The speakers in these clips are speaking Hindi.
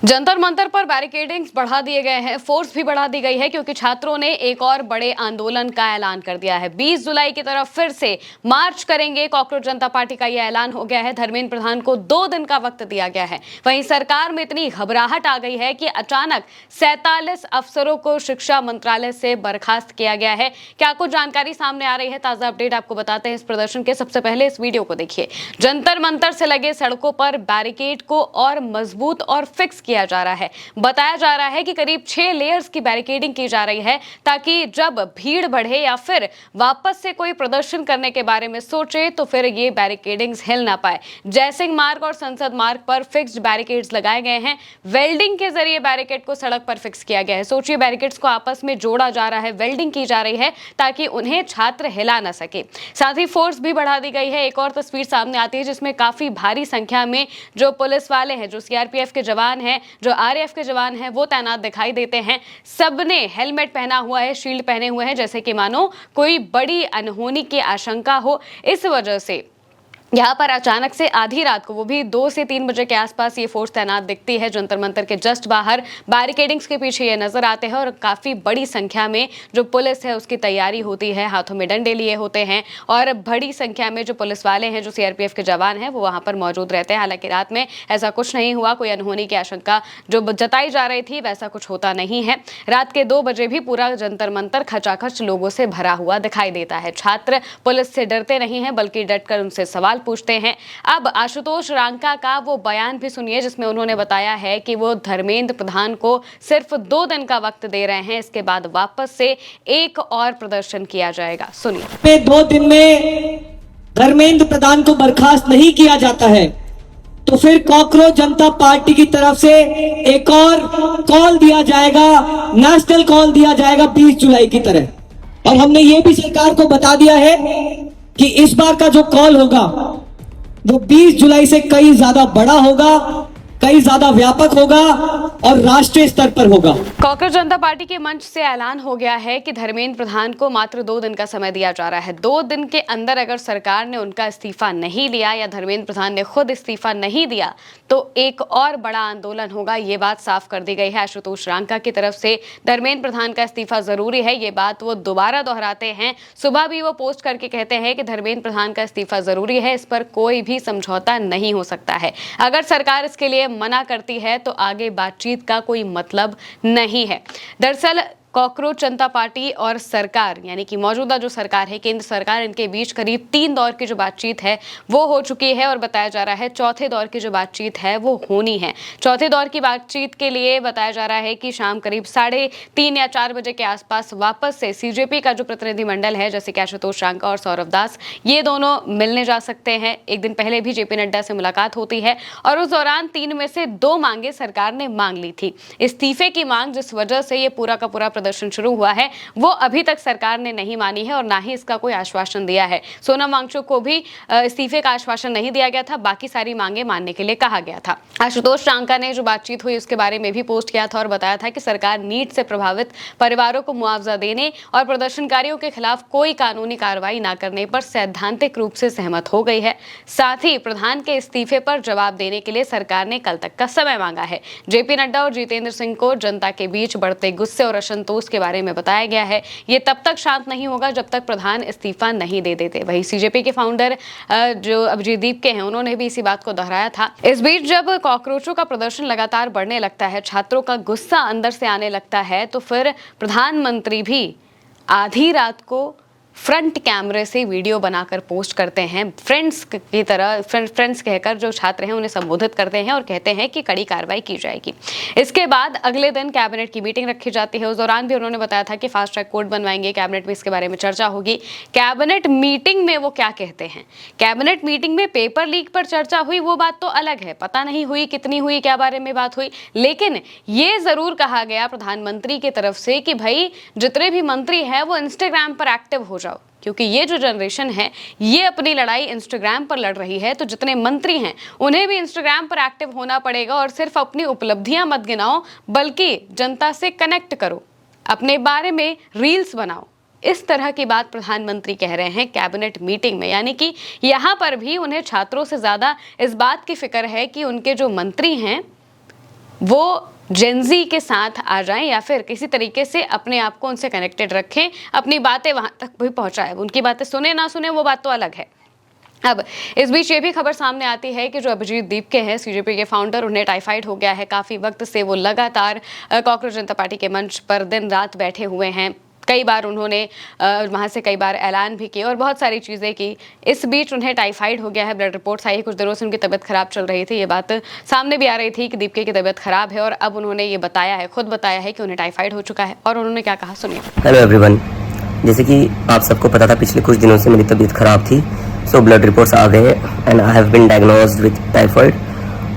जंतर मंतर पर बैरिकेडिंग्स बढ़ा दिए गए हैं, फोर्स भी बढ़ा दी गई है क्योंकि छात्रों ने एक और बड़े आंदोलन का ऐलान कर दिया है। 20 जुलाई की तरफ फिर से मार्च करेंगे। कॉकरोच जनता पार्टी का यह ऐलान हो गया है। धर्मेंद्र प्रधान को 2 दिन का वक्त दिया गया है। वहीं सरकार में इतनी घबराहट आ गई है कि अचानक 47 अफसरों को शिक्षा मंत्रालय से बर्खास्त किया गया है। क्या कुछ जानकारी सामने आ रही है, ताजा अपडेट आपको बताते हैं इस प्रदर्शन के। सबसे पहले इस वीडियो को देखिए। जंतर मंतर से लगे सड़कों पर बैरिकेड को और मजबूत और फिक्स किया जा रहा है। बताया जा रहा है कि करीब 6 लेयर्स की बैरिकेडिंग की जा रही है ताकि जब भीड़ बढ़े या फिर वापस से कोई प्रदर्शन करने के बारे में सोचे तो फिर ये बैरिकेडिंग्स हिल ना पाए। जयसिंह मार्ग और संसद मार्ग पर फिक्स्ड बैरिकेड्स लगाए गए हैं। वेल्डिंग के जरिए बैरिकेड को सड़क पर फिक्स किया गया है। सोचिए, बैरिकेड्स को आपस में जोड़ा जा रहा है, वेल्डिंग की जा रही है ताकि उन्हें छात्र हिला ना सके। साथ ही फोर्स भी बढ़ा दी गई है। एक और तस्वीर सामने आती है जिसमें काफी भारी संख्या में जो पुलिस वाले हैं, जो सीआरपीएफ के जवान हैं, जो आरएएफ के जवान हैं, वो तैनात दिखाई देते हैं। सबने हेलमेट पहना हुआ है, शील्ड पहने हुए हैं, जैसे कि मानो कोई बड़ी अनहोनी की आशंका हो। इस वजह से यहाँ पर अचानक से आधी रात को, वो भी 2 से 3 बजे के आसपास, ये फोर्स तैनात दिखती है। जंतर मंतर के जस्ट बाहर बैरिकेडिंग्स के पीछे ये नजर आते हैं और काफी बड़ी संख्या में जो पुलिस है उसकी तैयारी होती है, हाथों में डंडे लिए होते हैं और बड़ी संख्या में जो पुलिस वाले हैं, जो सीआरपीएफ के जवान हैं, वो वहां पर मौजूद रहते हैं। हालांकि रात में ऐसा कुछ नहीं हुआ, कोई अनहोनी की आशंका जो जताई जा रही थी वैसा कुछ होता नहीं है। रात के 2 बजे भी पूरा जंतर मंतर खचाखच लोगों से भरा हुआ दिखाई देता है। छात्र पुलिस से डरते नहीं है बल्कि डटकर उनसे सवाल पूछते हैं। अब आशुतोष रांका का वो बयान भी सुनिए जिसमें उन्होंने बताया है कि वो धर्मेंद्र प्रधान को सिर्फ 2 दिन का वक्त दे रहे हैं। इसके बाद वापस से एक और प्रदर्शन किया जाएगा। सुनिए। 2 दिन में धर्मेंद्र प्रधान को बर्खास्त नहीं किया जाता है तो फिर कॉकरोच जनता पार्टी की तरफ से एक और कॉल दिया जाएगा, नेशनल कॉल दिया जाएगा 20 जुलाई की तरह। और हमने ये भी सरकार को बता दिया है कि इस बार का जो कॉल होगा वो 20 जुलाई से कई ज्यादा बड़ा होगा, कई ज्यादा व्यापक होगा और राष्ट्रीय स्तर पर होगा। कॉकरोच जनता पार्टी के मंच से ऐलान हो गया है कि धर्मेंद्र प्रधान को मात्र 2 दिन का समय दिया जा रहा है। 2 दिन के अंदर अगर सरकार ने उनका इस्तीफा नहीं लिया या धर्मेंद्र प्रधान ने खुद इस्तीफा नहीं दिया तो एक और बड़ा आंदोलन होगा। ये बात साफ कर दी गई है आशुतोष रांका की तरफ से। धर्मेंद्र प्रधान का इस्तीफा जरूरी है, ये बात वो दोबारा दोहराते हैं। सुबह भी वो पोस्ट करके कहते हैं कि धर्मेंद्र प्रधान का इस्तीफा जरूरी है, इस पर कोई भी समझौता नहीं हो सकता है। अगर सरकार इसके लिए मना करती है तो आगे बातचीत का कोई मतलब नहीं है। दरअसल कॉकरोच जनता पार्टी और सरकार, यानी कि मौजूदा जो सरकार है, केंद्र सरकार, इनके बीच करीब 3 दौर की जो बातचीत है वो हो चुकी है और बताया जा रहा है चौथे दौर की जो बातचीत है वो होनी है। चौथे दौर की बातचीत के लिए बताया जा रहा है कि शाम करीब 3:30 या 4 बजे के आसपास वापस से सीजेपी का जो प्रतिनिधिमंडल है, जैसे कि आशुतोष रांका और सौरभ दास, ये दोनों मिलने जा सकते हैं। एक दिन पहले भी जेपी नड्डा से मुलाकात होती है और उस दौरान 3 में से 2 मांगे सरकार ने मांग ली थी। इस्तीफे की मांग, जिस वजह से ये पूरा का पूरा प्रदर्शन शुरू हुआ है, वो अभी तक सरकार ने नहीं मानी है और ना ही इसका कोई आश्वासन दिया है। सोनम वांगचुक को भी इस्तीफे का आश्वासन नहीं दिया गया था, बाकी सारी मांगे मानने के लिए कहा गया था। आशुतोष रांका ने जो बातचीत हुई उसके बारे में भी पोस्ट किया था और बताया था कि सरकार नीट से प्रभावित परिवारों को मुआवजा देने और प्रदर्शनकारियों के खिलाफ कोई कानूनी कार्रवाई न करने पर सैद्धांतिक रूप से सहमत हो गई है। साथ ही प्रधान के इस्तीफे पर जवाब देने के लिए सरकार ने कल तक का समय मांगा है। जेपी नड्डा और जितेंद्र सिंह को जनता के बीच बढ़ते गुस्से और असंतोष के बारे में बताया गया है। ये तब तक शांत नहीं होगा जब तक प्रधान इस्तीफा नहीं दे देते। वहीं सीजेपी के फाउंडर जो अभिजीत दीप के हैं, उन्होंने भी इसी बात को दोहराया था। इस बीच जब कॉकरोचों का प्रदर्शन लगातार बढ़ने लगता है, छात्रों का गुस्सा अंदर से आने लगता है, तो फिर प्रधानमंत्री भी आधी रात को फ्रंट कैमरे से वीडियो बनाकर पोस्ट करते हैं। फ्रेंड्स की तरह फ्रेंड्स कहकर जो छात्र हैं उन्हें संबोधित करते हैं और कहते हैं कि कड़ी कार्रवाई की जाएगी। इसके बाद अगले दिन कैबिनेट की मीटिंग रखी जाती है। उस दौरान भी उन्होंने बताया था कि फास्ट ट्रैक कोर्ट बनवाएंगे, कैबिनेट में इसके बारे में चर्चा होगी। कैबिनेट मीटिंग में वो क्या कहते हैं? कैबिनेट मीटिंग में पेपर लीक पर चर्चा हुई, वो बात तो अलग है, पता नहीं हुई, कितनी हुई, क्या बारे में बात हुई, लेकिन ये जरूर कहा गया प्रधानमंत्री की तरफ से कि भाई जितने भी मंत्री हैं वो इंस्टाग्राम पर एक्टिव हो जाओ, क्योंकि ये जो जनरेशन है ये अपनी लड़ाई इंस्टाग्राम पर लड़ रही है। तो जितने मंत्री हैं उन्हें भी इंस्टाग्राम पर एक्टिव होना पड़ेगा और सिर्फ अपनी उपलब्धियां मत गिनाओ बल्कि जनता से कनेक्ट करो, अपने बारे में रील्स बनाओ। इस तरह की बात प्रधानमंत्री कह रहे हैं कैबिनेट मीटिंग में, यानी कि यहाँ पर भी उन्हें छात्रों से ज्यादा इस बात की फिक्र है कि उनके जो मंत्री हैं वो जेंजी के साथ आ जाएं या फिर किसी तरीके से अपने आप को उनसे कनेक्टेड रखें, अपनी बातें वहां तक भी पहुंचाएं। उनकी बातें सुने ना सुने वो बात तो अलग है। अब इस बीच ये भी खबर सामने आती है कि जो अभिजीत दीपके हैं, सीजेपी के फाउंडर, उन्हें टाइफाइड हो गया है। काफी वक्त से वो लगातार कॉकरोच जनता पार्टी के मंच पर दिन रात बैठे हुए हैं। कई बार उन्होंने वहां से कई बार ऐलान भी किए और बहुत सारी चीज़ें की। इस बीच उन्हें टाइफाइड हो गया है। ब्लड रिपोर्ट्स आई, कुछ दिनों से उनकी तबीयत खराब चल रही थी। ये बात सामने भी आ रही थी कि दीपके की तबीयत खराब है और अब उन्होंने ये बताया है, खुद बताया है कि उन्हें टाइफाइड हो चुका है। और उन्होंने क्या कहा, सुनिए। हेलो एवरीवन, जैसे कि आप सबको पता था पिछले कुछ दिनों से मेरी तबीयत खराब थी। सो ब्लड रिपोर्ट्स आ गए and I have been diagnosed with typhoid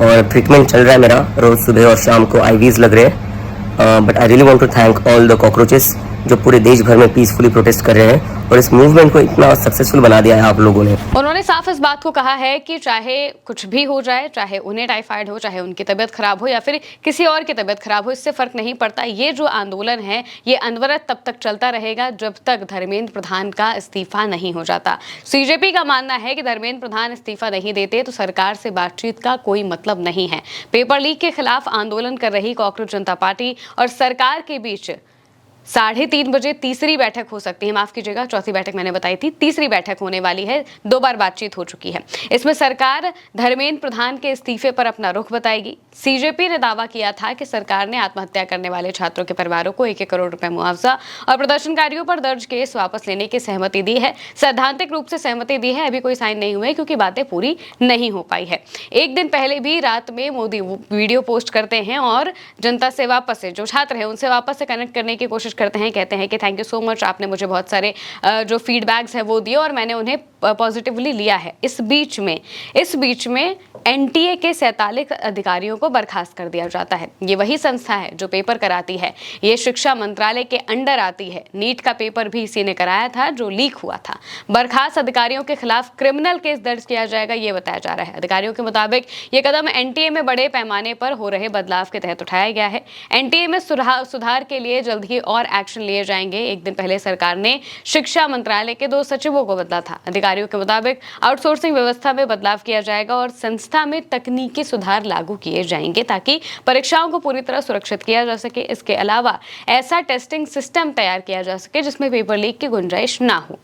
और ट्रीटमेंट चल रहा है मेरा। रोज सुबह और शाम को आईवीज लग रहे हैं। But I really want to thank all the cockroaches जो पूरे देश भर में पीसफुली प्रोटेस्ट कर रहे हैं और इस मूवमेंट को इतना सक्सेसफुल बना दिया है आप लोगों ने। उन्होंने साफ इस बात को कहा है कि चाहे कुछ भी हो जाए, चाहे उन्हें टाइफाइड हो, चाहे उनकी तबीयत खराब हो या फिर किसी और की तबीयत खराब हो, इससे फर्क नहीं पड़ता। ये जो आंदोलन है ये अनवरत तब तक चलता रहेगा जब तक धर्मेंद्र प्रधान का इस्तीफा नहीं हो जाता। सीजेपी का मानना है कि धर्मेंद्र प्रधान इस्तीफा नहीं देते तो सरकार से बातचीत का कोई मतलब नहीं है। पेपर लीक के खिलाफ आंदोलन कर रही कॉकरोच जनता पार्टी और सरकार के बीच 3:30 बजे तीसरी बैठक हो सकती है। माफ कीजिएगा, चौथी बैठक मैंने बताई थी, तीसरी बैठक होने वाली है। 2 बार बातचीत हो चुकी है। इसमें सरकार धर्मेंद्र प्रधान के इस्तीफे पर अपना रुख बताएगी। सीजेपी ने दावा किया था कि सरकार ने आत्महत्या करने वाले छात्रों के परिवारों को 1-1 करोड़ रुपए मुआवजा और प्रदर्शनकारियों पर दर्ज केस वापस लेने की सहमति दी है। सैद्धांतिक रूप से सहमति दी है, अभी कोई साइन नहीं हुए क्योंकि बातें पूरी नहीं हो पाई है। एक दिन पहले भी रात में मोदी वीडियो पोस्ट करते हैं और जनता से वापस से जो छात्र है उनसे वापस से कनेक्ट करने की कोशिश करते हैं। कहते हैं कि थैंक यू सो मच, आपने मुझे बहुत सारे जो फीडबैक्स है वो दिए और मैंने उन्हें पॉजिटिवली लिया है। इस बीच में एनटीए के 47 अधिकारियों को बर्खास्त कर दिया जाता है। ये वही संस्था है जो पेपर कराती है। ये शिक्षा मंत्रालय के अंडर आती है। नीट का पेपर भी इसी ने कराया था जो लीक हुआ था। बर्खास्त अधिकारियों के खिलाफ क्रिमिनल केस दर्ज किया जाएगा, ये बताया जा रहा है। अधिकारियों के मुताबिक ये कदम एनटीए में बड़े पैमाने पर हो रहे बदलाव के तहत उठाया गया है। एनटीए में सुधार के लिए जल्द ही और एक्शन लिए जाएंगे। एक दिन पहले सरकार ने शिक्षा मंत्रालय के 2 सचिवों को बदला था। अधिकारियों के मुताबिक आउटसोर्सिंग व्यवस्था में बदलाव किया जाएगा और संस्था में तकनीकी सुधार लागू किए जाएंगे ताकि परीक्षाओं को पूरी तरह सुरक्षित किया जा सके। इसके अलावा ऐसा टेस्टिंग सिस्टम तैयार किया जा सके जिसमें पेपर लीक की गुंजाइश ना हो।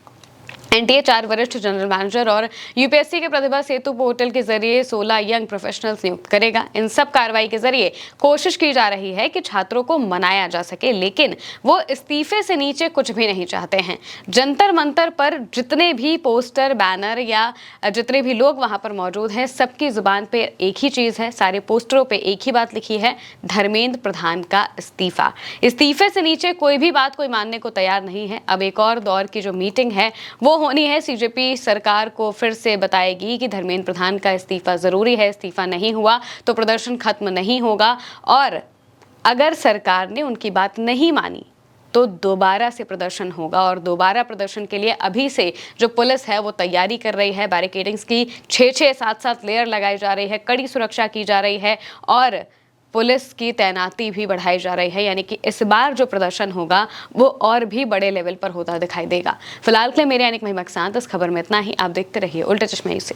एनटीए 4 वरिष्ठ जनरल मैनेजर और यूपीएससी के प्रतिभा सेतु पोर्टल के जरिए 16 यंग प्रोफेशनल्स नियुक्त करेगा। इन सब कार्रवाई के जरिए कोशिश की जा रही है कि छात्रों को मनाया जा सके, लेकिन वो इस्तीफे से नीचे कुछ भी नहीं चाहते हैं। जंतर मंतर पर जितने भी पोस्टर, बैनर या जितने भी लोग वहां पर मौजूद हैं, सबकी जुबान पे एक ही चीज है, सारे पोस्टरों पे एक ही बात लिखी है, धर्मेंद्र प्रधान का इस्तीफा। इस्तीफे से नीचे कोई भी बात कोई मानने को तैयार नहीं है। अब एक और दौर की जो मीटिंग है वो होनी है। सीजेपी सरकार को फिर से बताएगी कि धर्मेंद्र प्रधान का इस्तीफा जरूरी है। इस्तीफा नहीं हुआ तो प्रदर्शन खत्म नहीं होगा और अगर सरकार ने उनकी बात नहीं मानी तो दोबारा से प्रदर्शन होगा। और दोबारा प्रदर्शन के लिए अभी से जो पुलिस है वो तैयारी कर रही है। बैरिकेडिंग्स की 6-6, 7-7 लेयर लगाई जा रही है, कड़ी सुरक्षा की जा रही है और पुलिस की तैनाती भी बढ़ाई जा रही है। यानी कि इस बार जो प्रदर्शन होगा वो और भी बड़े लेवल पर होता दिखाई देगा। फिलहाल के लिए मेरे यानी महिमा के साथ इस खबर में इतना ही। आप देखते रहिए उल्टे चश्मे से।